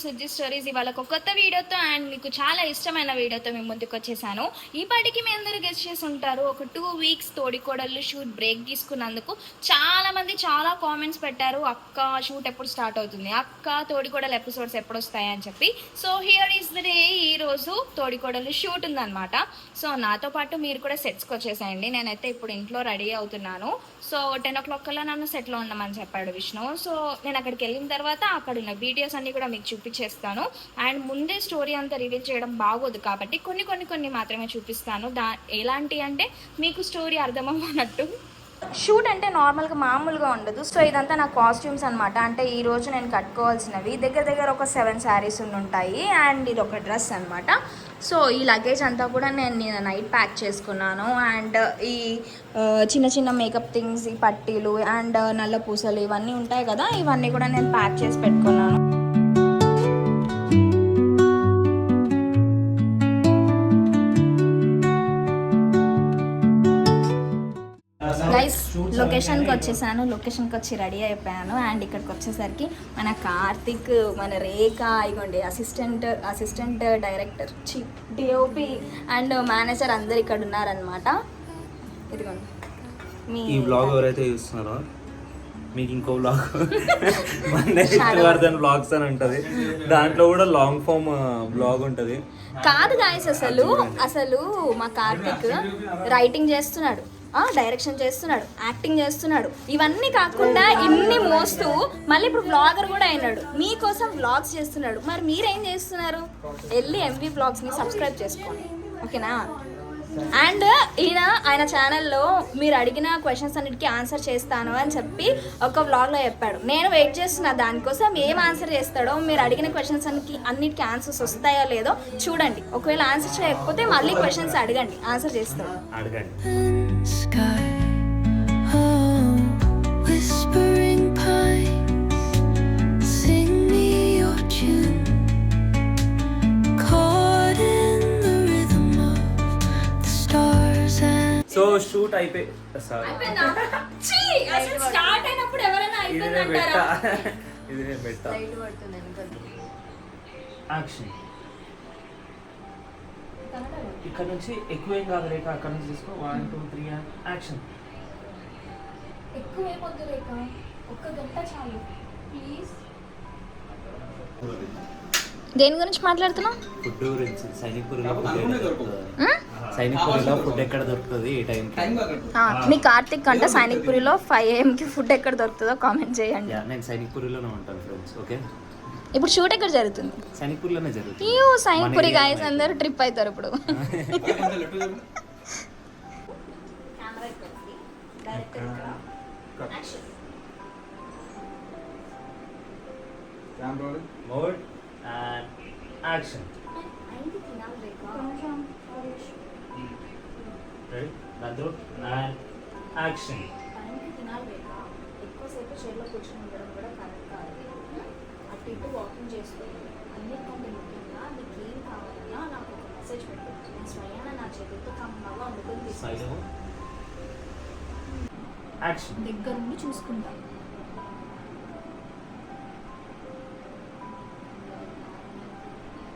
Sujji stories ఇవాళ ఒక కొత్త వీడియోతో అండ్ మీకు చాలా ఇష్టమైన వీడియోతో మేము ముందుకు వచ్చేసాను. ఈ పాటికి మీ అందరూ గెస్ట్ చేసి ఉంటారు, ఒక 2 వీక్స్ తోడికోడళ్ళు షూట్ బ్రేక్ తీసుకున్నందుకు చాలా మంది చాలా కామెంట్స్ పెట్టారు, అక్క షూట్ ఎప్పుడు స్టార్ట్ అవుతుంది, అక్క తోడికోడలు ఎపిసోడ్స్ ఎప్పుడు వస్తాయి అని చెప్పి. So here is the day. ఈ రోజు తోడికోడళ్ళు షూట్ ఉందన్నమాట. సో నాతో పాటు మీరు కూడా సెట్స్కి వచ్చేసాయండి. నేనైతే ఇప్పుడు ఇంట్లో రెడీ అవుతున్నాను. సో 10 o'clock కల్లా నన్ను సెట్లో ఉండమని చెప్పాడు విష్ణు. సో నేను అక్కడికి వెళ్ళిన తర్వాత అక్కడ ఉన్న వీడియోస్ అన్నీ కూడా మీకు చూపించేస్తాను. అండ్ ముందే స్టోరీ అంతా రివీల్ చేయడం బాగోదు కాబట్టి కొన్ని మాత్రమే చూపిస్తాను. ఎలాంటి అంటే మీకు స్టోరీ అర్థమవునట్టు. షూట్ అంటే నార్మల్గా మామూలుగా ఉండదు. సో ఇదంతా నా కాస్ట్యూమ్స్ అనమాట. అంటే ఈరోజు నేను కట్టుకోవాల్సినవి దగ్గర ఒక 7 శారీస్ ఉంటాయి అండ్ ఇది ఒక డ్రెస్ అనమాట. సో ఈ లగేజ్ అంతా కూడా నేను నైట్ ప్యాక్ చేసుకున్నాను. అండ్ ఈ చిన్న మేకప్ థింగ్స్, ఈ పట్టీలు అండ్ నల్ల పూసలు ఇవన్నీ ఉంటాయి కదా, ఇవన్నీ కూడా నేను ప్యాక్ చేసి పెట్టుకున్నాను. గైస్ లొకేషన్కి వచ్చేసాను. లొకేషన్కి వచ్చి రెడీ అయిపోయాను. అండ్ ఇక్కడికి వచ్చేసరికి మన కార్తిక్, మన రేఖ, ఇగోండి assistant director, DOP and manager అందరు ఇక్కడ ఉన్నారనమాట. ఇదిగోండి ఈ బ్లాగ్ ఎవరైతే చూస్తున్నారో మీకు ఇంకో బ్లాగ్ బ్లాగ్స్ అని ఉంటుంది, దాంట్లో కూడా లాంగ్ ఫామ్ బ్లాగ్ ఉంటుంది. కాదు గాయస్, అసలు మా కార్తిక్ రైటింగ్ చేస్తున్నాడు, డైరెక్షన్ చేస్తున్నాడు, యాక్టింగ్ చేస్తున్నాడు, ఇవన్నీ కాకుండా ఇన్ని మోస్తూ మళ్ళీ ఇప్పుడు వ్లాగర్ కూడా అయినాడు. మీకోసం వ్లాగ్స్ చేస్తున్నాడు. మరి మీరేం చేస్తున్నారు? వెళ్ళి ఎంవి వ్లాగ్స్ని సబ్స్క్రైబ్ చేసుకోండి, ఓకేనా? అండ్ ఆయన ఛానల్లో మీరు అడిగిన క్వశ్చన్స్ అన్నిటికీ ఆన్సర్ చేస్తాను అని చెప్పి ఒక వ్లాగ్లో చెప్పాడు. నేను వెయిట్ చేస్తున్నా దానికోసం. ఏం ఆన్సర్ చేస్తాడో, మీరు అడిగిన క్వశ్చన్స్ అన్నిటికీ ఆన్సర్స్ వస్తాయో లేదో చూడండి. ఒకవేళ ఆన్సర్ చేయకపోతే మళ్ళీ క్వశ్చన్స్ అడగండి, ఆన్సర్ చేస్తాడు. సో షూట్ అయిపోయి ఇక్కడ నుంచి ఎక్కువ ఏం కాదు రేఖ, అక్కడ నుంచి తీసుకో. 1 2 3 యాక్షన్. ఎక్కువ ఏమొద్దు రేఖ, ఒక్క గంట చాలు ప్లీజ్. దేని గురించి మాట్లాడుతున్నావు? ఫుడ్ గురించి. సైనిక్పూర్లో ఫుడ్ ఎక్కడ దొరుకుతుంది ఈ టైంకి? మీ కార్తిక్ అంటే సైనిక్పూరిలో 5 AM ఫుడ్ ఎక్కడ దొరుకుతుందో కామెంట్ చేయండి. నేను సైనిక్పూరిలోనే ఉంటాను ఫ్రెండ్స్, ఓకే? ఇప్పుడు షూట్ ఎక్కడ జరుగుతుంది? సైనిక్పూర్లోనే జరుగుతుంది. సైనిక్పూరి గాయస్ అందరూ ట్రిప్ అవుతారు ఇప్పుడు. Mode and action. Ready? Nandu and action. ఎక్కువసేపు చైర్లో కూర్చొని ఉండడం కూడా కరెక్ట్ కాదు. అటు ఇటు వాకింగ్ చేస్తూ అన్నిటికంటే ముఖ్యంగా నీకు ఏం కావాలన్నా నాకు ఒక మెసేజ్ పెట్టు. నేను స్వయాన నా చేతితో కమ్మగా వండుకొని తీసుకుంటాను. యాక్షన్. దగ్గరుండి చూసుకుంటాను.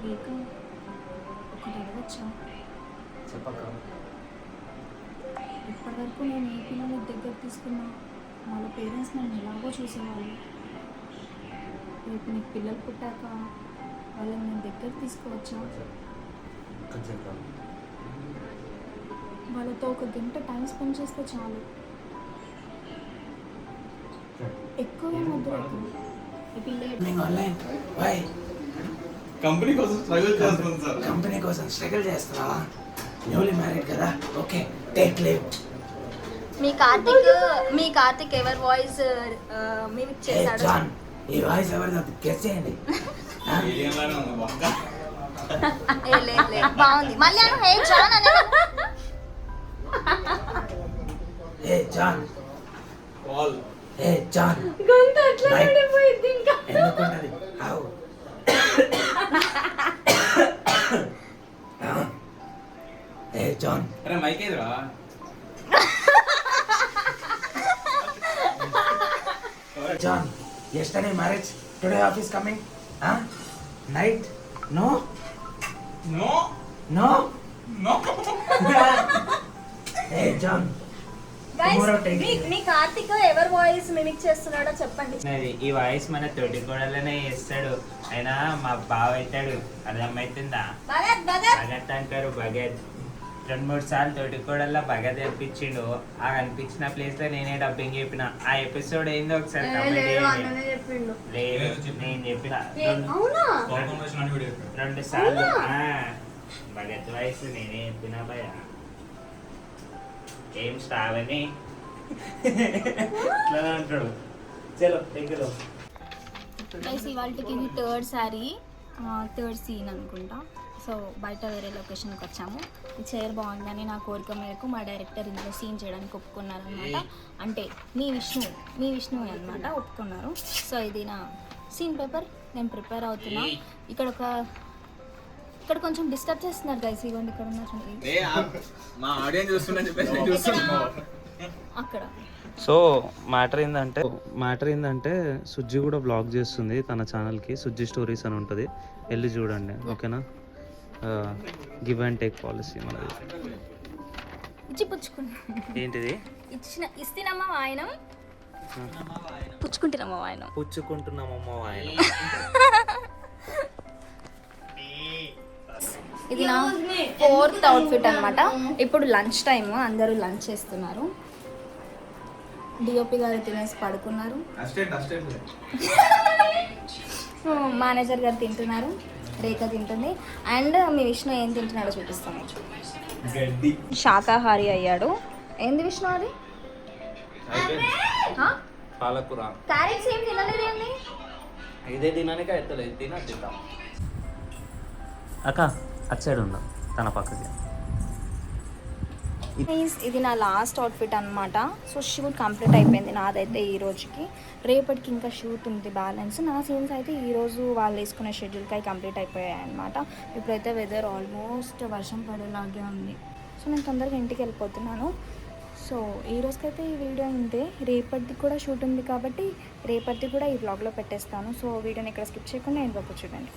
రేఖ ఒకటి అడగచ్చా? చెప్పక. ఇప్పటివరకు నేను ఏ పిల్లలు దగ్గర తీసుకున్నా వాళ్ళ పేరెంట్స్ నన్ను ఎలాగో చూసేవాళ్ళు. రేపు నీకు పిల్లలు పుట్టాక వాళ్ళని నేను దగ్గర తీసుకోవచ్చా? వాళ్ళతో ఒక గంట టైం స్పెండ్ చేస్తే చాలు. ఎక్కువ ఏమొద్దు రేఖ. ఈ పిల్ల కంపెనీ కోసం స్ట్రగుల్ చేస్తున్నావా? న్యూలీ మ్యారీడ్ కదా, ఓకే, టేక్ లీవ్. మీ కార్తిక్ ఎవరి వాయిస్ మిమిక్ చేశాడు? జాన్, ఈ వాయిస్ ఎవరిదో గెస్ చేయండి. బాగుంది. మళ్ళీ హే జాన్ అనే. ఏ జాన్, ఏ జాన్, గొంతు అట్లా పడిపోయింది ఇంకా. ఎందుకుంటది? ఆవు. ఏ జాన్, అరే మైక్ ఏదిరా? John, yesterday marriage, today office coming? Huh? Night? No? No. No? No. Hey, John. Guys, Tomorrow take it. మీ కార్తిక్ ఎవరి వాయిస్ మిమిక్ చేస్తున్నాడో చెప్పండి. ఈ వాయిస్ మన తోటి కోడలనే చేస్తాడు. అయినా మా బావ అవుతాడు. అర్థమవుతుందా? భగత్ అంటారు. భగత్ 2-3 సార్లు తోటి కోడల్లో భగత్ అనిపించిండు. ఆ అనిపించిన ప్లేస్ లో నేనే డబ్బింగ్ చెప్పిన. ఆ ఎపిసోడ్ ఏందో ఒకసారి comment చేయండి. చెప్పిండు. లేదు నేను చెప్పిన అవునా? కోపం వచ్చిన వీడియో 2 సార్లు. భగత్ వాయిస్ నేనే చెప్పిన భయ. ఏం స్టావని ఇట్లా అంటాడు. చలో దగ్గర గైస్ ఇవాళకి ఇది థర్డ్ సీన్ అనుకుంటా. సో బయట వేరే లొకేషన్కి వచ్చాము. ఈ చైర్ బాగుందని నా కోరిక మేరకు మా డైరెక్టర్ ఇందులో సీన్ చేయడానికి ఒప్పుకున్నారనమాట. అంటే మీ విష్ణు అనమాట ఒప్పుకున్నారు. సో ఇది నా సీన్ పేపర్. నేను ప్రిపేర్ అవుతున్నా. ఇక్కడ కొంచెం డిస్టర్బ్ చేస్తున్నారు గైస్. ఇవ్వండి ఇక్కడ ఉన్నారు. మా ఆడియన్స్ చూస్తున్నా చెప్పేసి నేను చూస్తున్నా. అక్కడ సో మ్యాటర్ ఏంటంటే సుజ్జి కూడా బ్లాగ్ చేస్తుంది తన ఛానల్కి. సుజ్జి స్టోరీస్ అని ఉంటుంది, వెళ్ళి చూడండి. ఓకేనా? గివ్ అండ్ టేక్ పాలసీ మనది. ఇచ్చి పుచ్చుకున్నా. ఏంటిది? ఇస్తున్నామా వాయనం, పుచ్చుకుంటున్నామా వాయనం. పుచ్చుకుంటున్నామమ్మో ఆయన. ఇది నా 4th అవుట్ఫిట్ అనమాట. ఇప్పుడు లంచ్ టైమ్, అందరూ లంచ్ చేస్తున్నారు. డిఓపి గారు తినేసి పడుకున్నారు. మేనేజర్ గారు తింటున్నారు. రేఖ తింటుంది. అండ్ మీ విష్ణు ఏం తింటున్నాడో చూపిస్తాను. శాకాహారి అయ్యాడు. ఏంది విష్ణు అది? పాలకూర. క్యారెట్స్ ఏం తినలేదు ఏంది? ఇదే తినడానికి అవుతలేదు. తింటాం. అక్క అటు సైడ్ ఉందా తన పక్కకి. ఇది నా లాస్ట్ అవుట్ఫిట్ అనమాట. సో షూట్ కంప్లీట్ అయిపోయింది నాదైతే ఈ రోజుకి. రేపటికి ఇంకా షూట్ ఉంది బ్యాలెన్స్. నా సీన్స్ అయితే ఈరోజు వాళ్ళు వేసుకునే షెడ్యూల్కి అవి కంప్లీట్ అయిపోయాయి అనమాట. ఇప్పుడైతే వెదర్ ఆల్మోస్ట్ వర్షం పడేలాగే ఉంది. సో నేను తొందరగా ఇంటికి వెళ్ళిపోతున్నాను. సో ఈ రోజుకైతే ఈ వీడియో ఇంతే. రేపటిది కూడా షూట్ ఉంది కాబట్టి రేపటిది కూడా ఈ బ్లాగ్లో పెట్టేస్తాను. సో వీడియోని ఇక్కడ స్కిప్ చేయకుండా ఎండ్ వరకు చూడండి.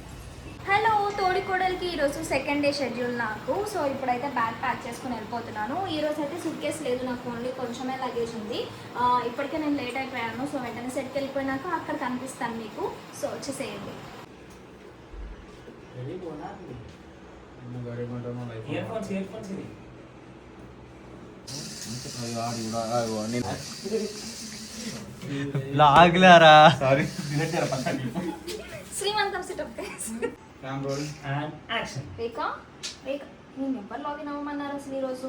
హలో తోడికోడలికి ఈరోజు సెకండ్ డే షెడ్యూల్ నాకు. సో ఇప్పుడైతే బ్యాగ్ ప్యాక్ చేసుకుని వెళ్ళిపోతున్నాను. ఈరోజు అయితే సూట్ కేసు లేదు నాకు, ఓన్లీ కొంచెమే లగేజ్ ఉంది. ఇప్పటికే నేను లేట్ అయిపోయాను. సో వెంటనే సెట్కి వెళ్ళిపోయినాక అక్కడ కనిపిస్తాను మీకు. సో వచ్చేసేయండి. లాగ్లారా సారీ శ్రీమంతం సెటప్ రేఖ నేను నెంబర్ లాగిన్ అవ్వమన్నారు అసలు ఈరోజు.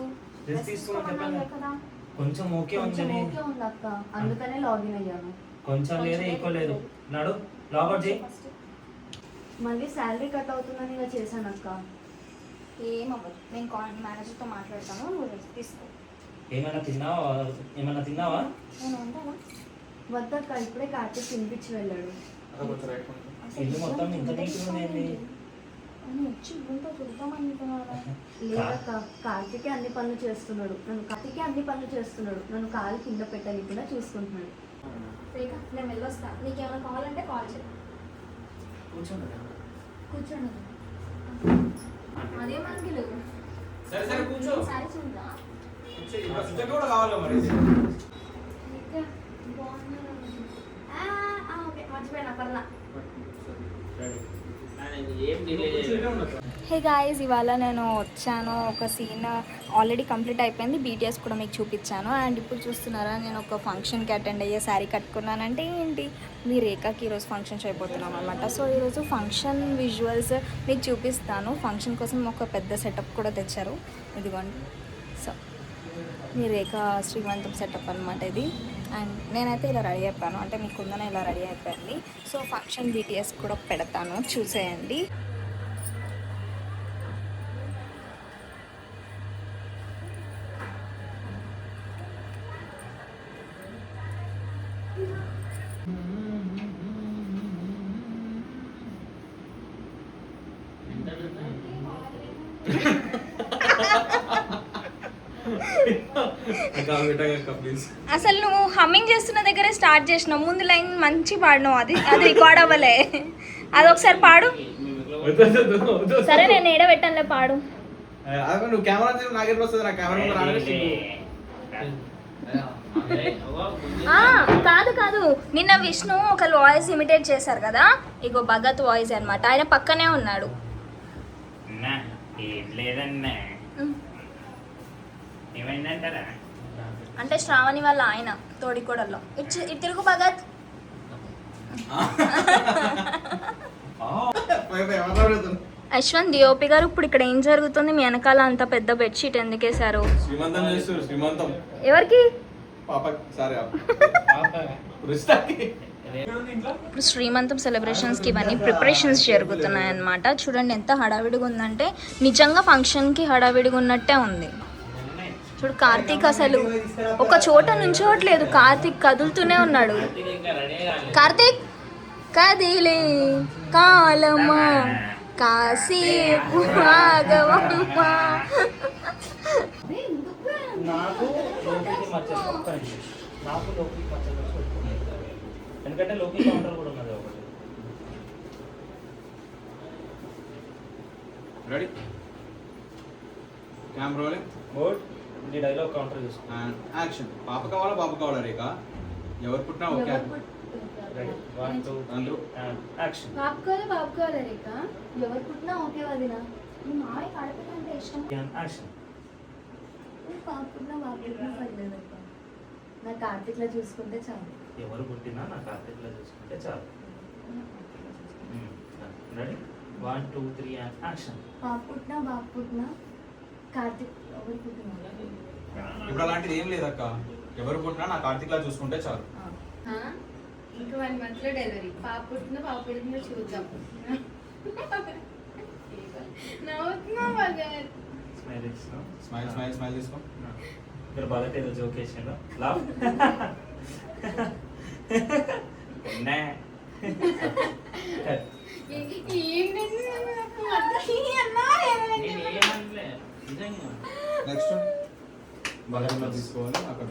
కదా కొంచెం ఓకే ఉంది. ఓకే ఉంది అక్క, అందుకనే లాగిన్ అయ్యాను. కొంచెం లేదు ఎక్కువ లేదు. నడు లాగౌట్ చేయి. మళ్ళీ శాలరీ కట్ అవుతుందని ఇలా చేశాను అక్క. ఏమవ్వదు, నేను మేనేజర్తో మాట్లాడతాను. నువ్వు రెస్ట్ తీసుకో. ఏమైనా తిన్నావా? నేను ఉంటానా? వద్దక్క, ఇప్పుడే కార్తీక్ తినిపించి వెళ్ళాడు. ఇల్లు మొత్తం ఇంత నీట్గా ఉంది. వచ్చి గుంట చూద్దామనుకున్నారా? లేదక్క, కార్తీకే అన్ని పనులు చేస్తున్నాడు. నన్ను కాలు కింద పెట్టనికుండా చూసుకుంటున్నాడు. రేఖ నేను వెళ్ళొస్తాను. నీకేమైనా కావాలంటే కాల్ చేయి. కూర్చోండి. అదే మనకి లేదు. సరే కూర్చో. సారీ చూడరా? కూడా కావాలా మరి? ఓకే, మర్చిపోయినా పర్లా. హే గాయ్స్, ఇవాళ నేను వచ్చాను. ఒక సీన్ ఆల్రెడీ కంప్లీట్ అయిపోయింది. బీటీఎస్ కూడా మీకు చూపించాను. అండ్ ఇప్పుడు చూస్తున్నారా, నేను ఒక ఫంక్షన్కి అటెండ్ అయ్యే శారీ కట్టుకున్నానంటే ఏంటి, మీ రేఖకి ఈరోజు ఫంక్షన్స్ అయిపోతున్నాం అనమాట. సో ఈరోజు ఫంక్షన్ విజువల్స్ మీకు చూపిస్తాను. ఫంక్షన్ కోసం ఒక పెద్ద సెటప్ కూడా తెచ్చారు, ఇదిగోండి. సో మీ రేఖ శ్రీమంతం సెటప్ అనమాట ఇది. అండ్ నేనైతే ఇలా రెడీ అయిపోయాను, అంటే మీకు ఉందనే ఇలా రెడీ అయిపోయింది. సో ఫంక్షన్ బీటీఎస్ కూడా పెడతాను, చూసేయండి. ప్లీజ్. అసలు నువ్వు హమ్మింగ్ చేస్తున్న దగ్గరే స్టార్ట్ చేసినావు, ముందు లైన్ మంచి పాడినావు, అది రికార్డ్ అవ్వలే. అది ఒకసారి పాడు. సరే నేను ఏడబెట్టానులే, పాడు. నువ్వు కెమెరా నాకెప్పుడు వస్తుంది? నా కెమెరా కాదు కాదు, నిన్న విష్ణు ఒక వాయిస్ ఇమిటేట్ చేశారు కదా, ఇగో భగత్ వాయిస్ అన్నమాట. ఆయన పక్కనే ఉన్నాడు. అన్నా, ఏం లేదన్నా. ఏమైందంటారా? అంటే శ్రావణి వాళ్ళ ఆయన తోడికోడల్లో. ఇటు తిరుగు భగత్. యశ్వంత్ డిఓపి గారు, ఇప్పుడు ఇక్కడ ఏం జరుగుతుంది? మీ వెనకాల అంత పెద్ద బెడ్షీట్ ఎందుకు వేశారు? శ్రీమంతం చేస్తారు. శ్రీమంతం ఎవరికి? పాప సారీ ఇప్పుడు శ్రీమంతం సెలబ్రేషన్స్ కి ఇవన్నీ ప్రిపరేషన్స్ జరుగుతున్నాయి అన్నమాట. చూడండి ఎంత హడావిడిగా ఉందంటే, నిజంగా ఫంక్షన్ కి హడావిడిగా ఉన్నట్టే ఉంది. చూడు కార్తీక్ అసలు ఒక చోట నుంచోట్లేదు, కార్తీక్ కదులుతూనే ఉన్నాడు. కార్తీక్ కదిలే కాలమా కాసేపు ఆగవమ్మా. నాకు లోపలికి మచ్చలు ఒక్క నిమిషం. నాకు లోపలికి మచ్చలు పెట్టుకుంటారు, ఎందుకంటే లోపలి కౌంటర్ కూడా ఉన్నది ఒకటి. రెడీ కెమెరా రోలింగ్ బోర్డ్ ఈ డైలాగ్ కౌంటర్ చూసుకో. And action. పాప కావాలా బాబు కావాలా రేఖ? ఎవరు పుట్టినా ఓకే. రెడీ 1 2 అందరూ యాక్షన్. బాబు కావాలి రేఖ. ఎవరు పుట్టినా ఓకే వదినా. మీ మామయ్య కడప అంటే ఇష్టం. యాక్షన్. బాబు పుట్టినా పర్లేదు. నా కార్తీక్లో చూసుకుంటే చాలు. ఎవరు పుట్టినా నా కార్తీక్లో చూసుకుంటే చాలు. Ready 1 2 3 action. బాబు పుట్టినా కార్తీక్ ఎవరు పుట్టినా. ఇప్పుడు అలాంటిది ఏం లేదక్క. ఎవరు పుట్టినా నా కార్తీక్లా చూసుకుంటే చాలు. ఇంకా 1 month లో డెలివరీ. పాప పుట్టిన చూద్దాం. నవ్వుతున్నావు భగత్. స్మైల్ ఇస్తాం. స్మైల్ స్మైల్ స్మైల్ తీసుకో. మీరు భగత్ ఏదో జోక్ వేసాడు. లావ్. నెక్స్ట్ భగత్ తీసుకోవాలి అక్కడ.